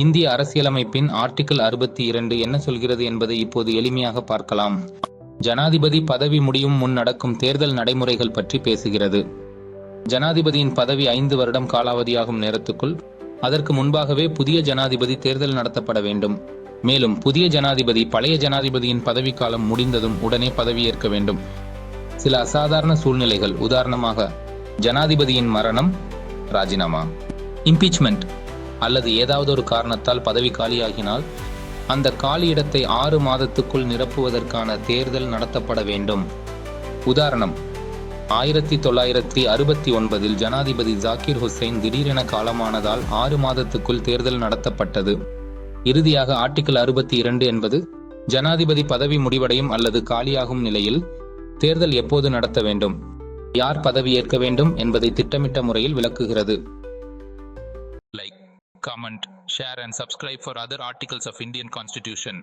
இந்திய அரசியலமைப்பின் ஆர்டிகிள் 62 என்ன சொல்கிறது என்பதை இப்போது எளிமையாக பார்க்கலாம். ஜனாதிபதி பதவி முடியும் முன் நடக்கும் தேர்தல் நடைமுறைகள் பற்றி பேசுகிறது. ஜனாதிபதியின் பதவி 5 வருடம் காலாவதியாகும் நேரத்துக்குள் அதற்கு முன்பாகவே புதிய ஜனாதிபதி தேர்தல் நடத்தப்பட வேண்டும். மேலும் புதிய ஜனாதிபதி பழைய ஜனாதிபதியின் பதவிக்காலம் முடிந்ததும் உடனே பதவியேற்க வேண்டும். சில அசாதாரண சூழ்நிலைகள், உதாரணமாக ஜனாதிபதியின் மரணம், ராஜினாமா, இம்பீச்மெண்ட் அல்லது ஏதாவது ஒரு காரணத்தால் பதவி காலியாகினால் அந்த காலியிடத்தை 6 மாதத்துக்குள் நிரப்புவதற்கான தேர்தல் நடத்தப்பட வேண்டும். உதாரணம், 1969 ஜனாதிபதி ஜாகிர் ஹுசைன் திடீரென காலமானதால் 6 மாதத்துக்குள் தேர்தல் நடத்தப்பட்டது. இறுதியாக ஆர்டிகிள் 62 என்பது ஜனாதிபதி பதவி முடிவடையும் அல்லது காலியாகும் நிலையில் தேர்தல் எப்போது நடத்த வேண்டும், யார் பதவி ஏற்க வேண்டும் என்பதை திட்டமிட்ட முறையில் விளக்குகிறது. Like, comment, share and subscribe for other articles of Indian Constitution.